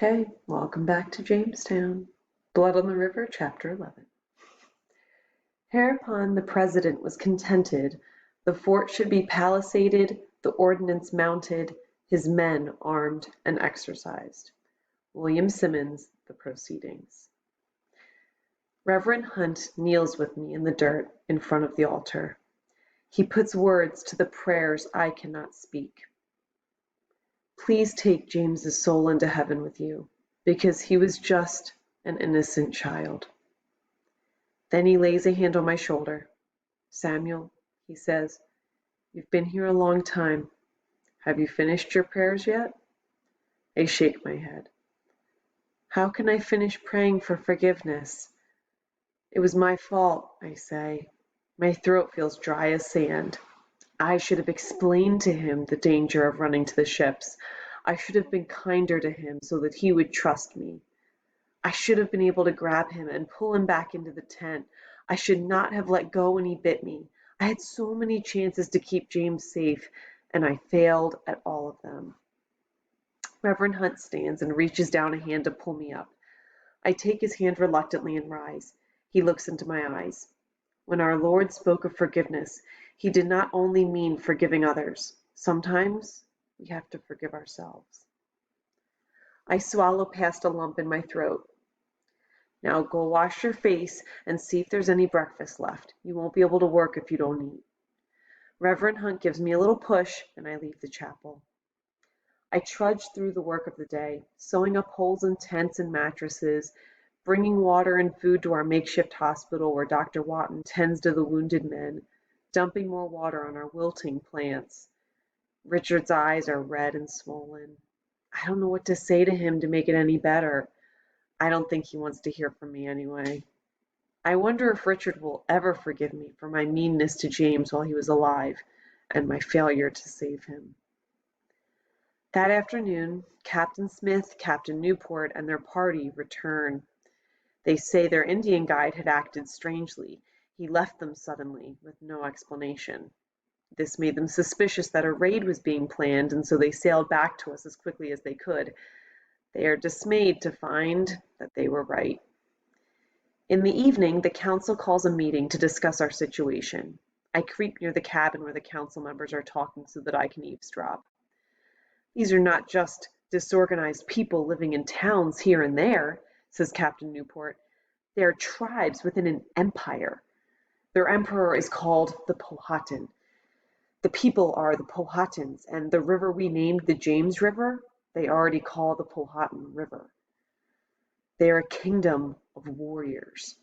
Okay, welcome back to Jamestown. Blood on the River, Chapter 11. Hereupon the President was contented, the fort should be palisaded, the ordnance mounted, his men armed and exercised. William Simmons, The Proceedings. Reverend Hunt kneels with me in the dirt in front of the altar. He puts words to the prayers I cannot speak. Please take James's soul into heaven with you, because he was just an innocent child. Then he lays a hand on my shoulder. Samuel, he says, you've been here a long time. Have you finished your prayers yet? I shake my head. How can I finish praying for forgiveness? It was my fault, I say. My throat feels dry as sand. I should have explained to him the danger of running to the ships. I should have been kinder to him so that he would trust me. I should have been able to grab him and pull him back into the tent. I should not have let go when he bit me. I had so many chances to keep James safe, and I failed at all of them. Reverend Hunt stands and reaches down a hand to pull me up. I take his hand reluctantly and rise. He looks into my eyes. When our Lord spoke of forgiveness, he did not only mean forgiving others. Sometimes we have to forgive ourselves. I swallow past a lump in my throat. Now go wash your face and see if there's any breakfast left. You won't be able to work if you don't eat. Reverend Hunt gives me a little push and I leave the chapel. I trudge through the work of the day, sewing up holes in tents and mattresses, bringing water and food to our makeshift hospital where Dr. Watton tends to the wounded men, dumping more water on our wilting plants. Richard's eyes are red and swollen. I don't know what to say to him to make it any better. I don't think he wants to hear from me anyway. I wonder if Richard will ever forgive me for my meanness to James while he was alive and my failure to save him. That afternoon, Captain Smith, Captain Newport, and their party return. They say their Indian guide had acted strangely. He left them suddenly, with no explanation. This made them suspicious that a raid was being planned, and so they sailed back to us as quickly as they could. They are dismayed to find that they were right. In the evening, the council calls a meeting to discuss our situation. I creep near the cabin where the council members are talking so that I can eavesdrop. These are not just disorganized people living in towns here and there, says Captain Newport. They are tribes within an empire. Their emperor is called the Powhatan. The people are the Powhatans, and the river we named the James River, they already call the Powhatan River. They are a kingdom of warriors.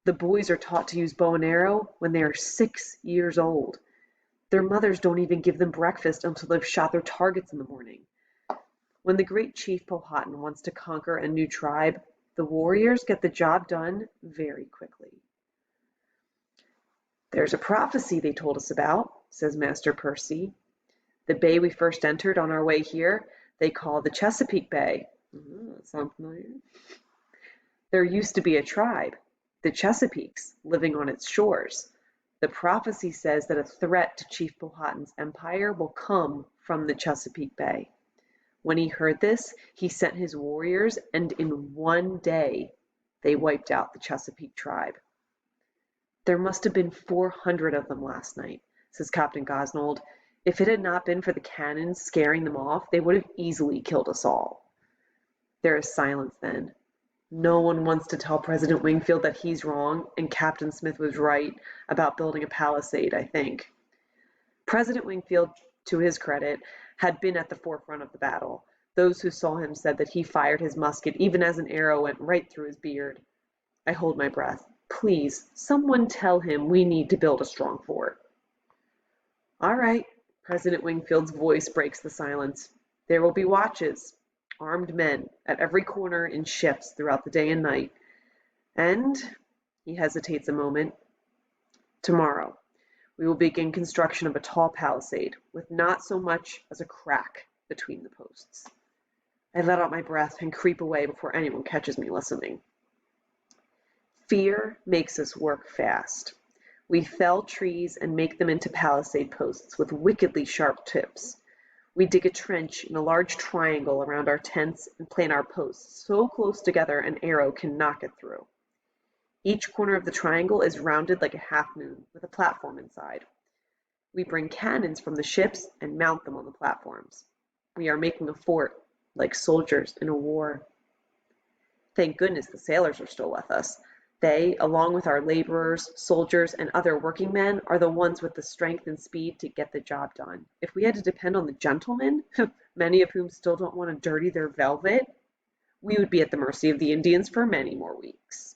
The boys are taught to use bow and arrow when they are 6 years old. Their mothers don't even give them breakfast until they've shot their targets in the morning. When the great chief Powhatan wants to conquer a new tribe, the warriors get the job done very quickly. There's a prophecy they told us about, says Master Percy. The bay we first entered on our way here, they call the Chesapeake Bay. Sound familiar? There used to be a tribe, the Chesapeakes, living on its shores. The prophecy says that a threat to Chief Powhatan's empire will come from the Chesapeake Bay. When he heard this, he sent his warriors, and in one day, they wiped out the Chesapeake tribe. There must have been 400 of them last night, says Captain Gosnold. If it had not been for the cannons scaring them off, they would have easily killed us all. There is silence then. No one wants to tell President Wingfield that he's wrong and Captain Smith was right about building a palisade, I think. President Wingfield, to his credit, had been at the forefront of the battle. Those who saw him said that he fired his musket even as an arrow went right through his beard. I hold my breath. Please, someone tell him we need to build a strong fort. All right, President Wingfield's voice breaks the silence. There will be watches, armed men, at every corner in shifts throughout the day and night. And, he hesitates a moment, tomorrow we will begin construction of a tall palisade with not so much as a crack between the posts. I let out my breath and creep away before anyone catches me listening. Fear makes us work fast. We fell trees and make them into palisade posts with wickedly sharp tips. We dig a trench in a large triangle around our tents and plant our posts so close together an arrow can knock it through. Each corner of the triangle is rounded like a half moon, with a platform inside. We bring cannons from the ships and mount them on the platforms. We are making a fort, like soldiers in a war. Thank goodness the sailors are still with us. They, along with our laborers, soldiers, and other working men, are the ones with the strength and speed to get the job done. If we had to depend on the gentlemen, many of whom still don't want to dirty their velvet, we would be at the mercy of the Indians for many more weeks.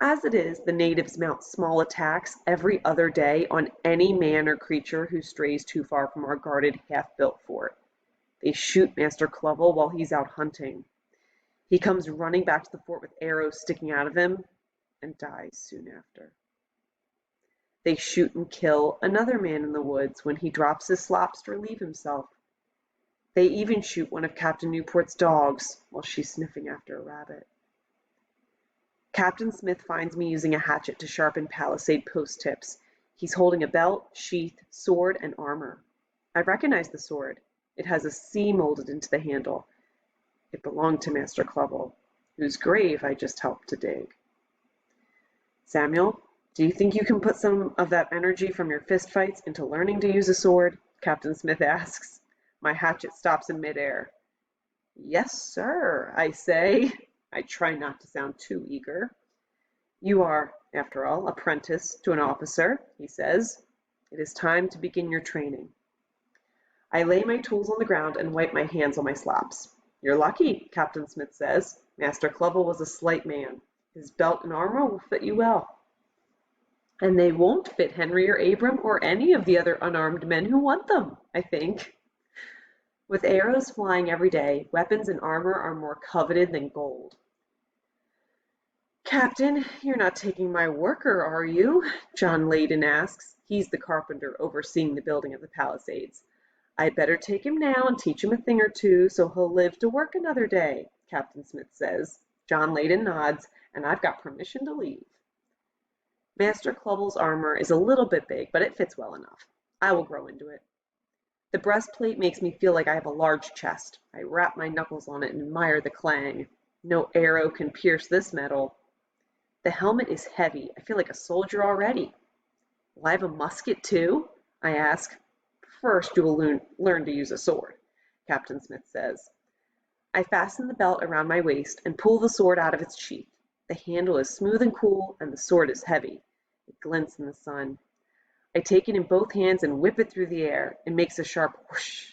As it is, the natives mount small attacks every other day on any man or creature who strays too far from our guarded, half-built fort. They shoot Master Clovel while he's out hunting. He comes running back to the fort with arrows sticking out of him and dies soon after. They shoot and kill another man in the woods when he drops his slops to relieve himself. They even shoot one of Captain Newport's dogs while she's sniffing after a rabbit. Captain Smith finds me using a hatchet to sharpen palisade post tips. He's holding a belt, sheath, sword, and armor. I recognize the sword. It has a C molded into the handle. It belonged to Master Clovel, whose grave I just helped to dig. Samuel, do you think you can put some of that energy from your fistfights into learning to use a sword? Captain Smith asks. My hatchet stops in midair. Yes, sir, I say. I try not to sound too eager. You are, after all, apprentice to an officer, he says. It is time to begin your training. I lay my tools on the ground and wipe my hands on my slops. You're lucky, Captain Smith says. Master Clovel was a slight man. His belt and armor will fit you well. And they won't fit Henry or Abram or any of the other unarmed men who want them, I think. With arrows flying every day, weapons and armor are more coveted than gold. Captain, you're not taking my worker, are you? John Layden asks. He's the carpenter overseeing the building of the palisades. I'd better take him now and teach him a thing or two so he'll live to work another day, Captain Smith says. John Layden nods, and I've got permission to leave. Master Clovel's armor is a little bit big, but it fits well enough. I will grow into it. The breastplate makes me feel like I have a large chest. I rap my knuckles on it and admire the clang. No arrow can pierce this metal. The helmet is heavy. I feel like a soldier already. Will I have a musket too? I ask. First, you will learn to use a sword, Captain Smith says. I fasten the belt around my waist and pull the sword out of its sheath. The handle is smooth and cool, and the sword is heavy. It glints in the sun. I take it in both hands and whip it through the air. It makes a sharp whoosh.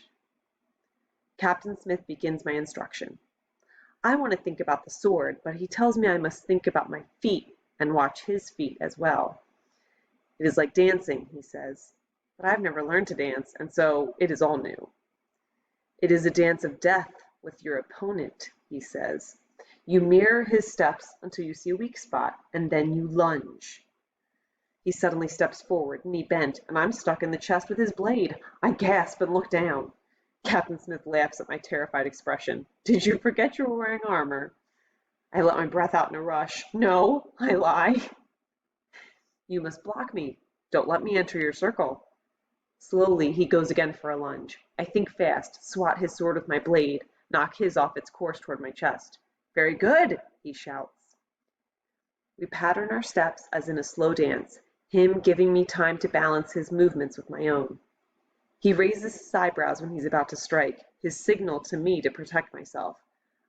Captain Smith begins my instruction. I want to think about the sword, but he tells me I must think about my feet and watch his feet as well. It is like dancing, he says, but I've never learned to dance, and so it is all new. It is a dance of death with your opponent, he says. You mirror his steps until you see a weak spot, and then you lunge. He suddenly steps forward, knee bent, and I'm stuck in the chest with his blade. I gasp and look down. Captain Smith laughs at my terrified expression. Did you forget you were wearing armor? I let my breath out in a rush. No, I lie. You must block me. Don't let me enter your circle. Slowly, he goes again for a lunge. I think fast, swat his sword with my blade, knock his off its course toward my chest. Very good, he shouts. We pattern our steps as in a slow dance, him giving me time to balance his movements with my own. He raises his eyebrows when he's about to strike, his signal to me to protect myself.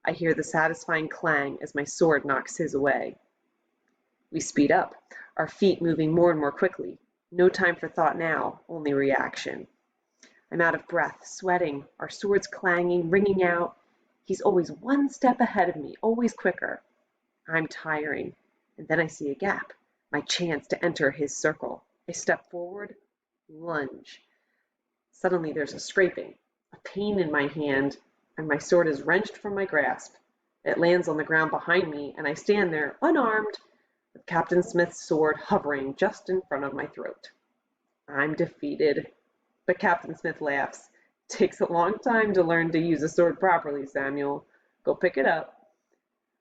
I hear the satisfying clang as my sword knocks his away. We speed up, our feet moving more and more quickly. No time for thought now, only reaction. I'm out of breath, sweating, our swords clanging, ringing out. He's always one step ahead of me, always quicker. I'm tiring, and then I see a gap, my chance to enter his circle. I step forward, lunge. Suddenly there's a scraping, a pain in my hand, and my sword is wrenched from my grasp. It lands on the ground behind me, and I stand there, unarmed, with Captain Smith's sword hovering just in front of my throat. I'm defeated. But Captain Smith laughs. Takes a long time to learn to use a sword properly, Samuel. Go pick it up.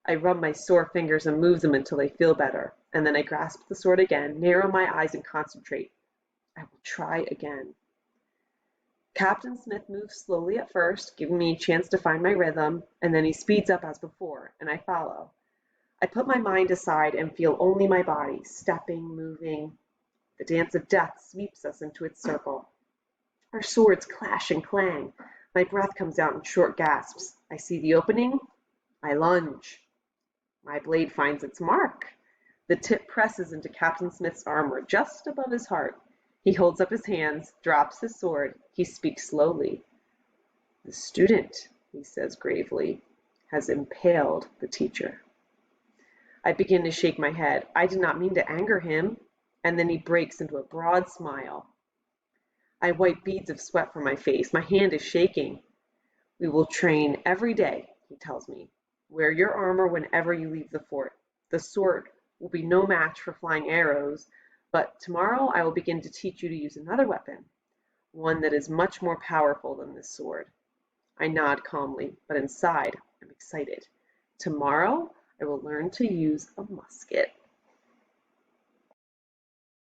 I rub my sore fingers and move them until they feel better, and then I grasp the sword again, narrow my eyes and concentrate. I will try again. Captain Smith moves slowly at first, giving me a chance to find my rhythm, and then he speeds up as before, and I follow. I put my mind aside and feel only my body, stepping, moving. The dance of death sweeps us into its circle. Our swords clash and clang. My breath comes out in short gasps. I see the opening. I lunge. My blade finds its mark. The tip presses into Captain Smith's armor just above his heart. He holds up his hands, drops his sword. He speaks slowly. "The student," he says gravely, "has impaled the teacher." I begin to shake my head. I did not mean to anger him. And then he breaks into a broad smile. I wipe beads of sweat from my face. My hand is shaking. "We will train every day," he tells me. "Wear your armor whenever you leave the fort. The sword will be no match for flying arrows, but tomorrow I will begin to teach you to use another weapon, one that is much more powerful than this sword." I nod calmly, but inside I'm excited. Tomorrow I will learn to use a musket.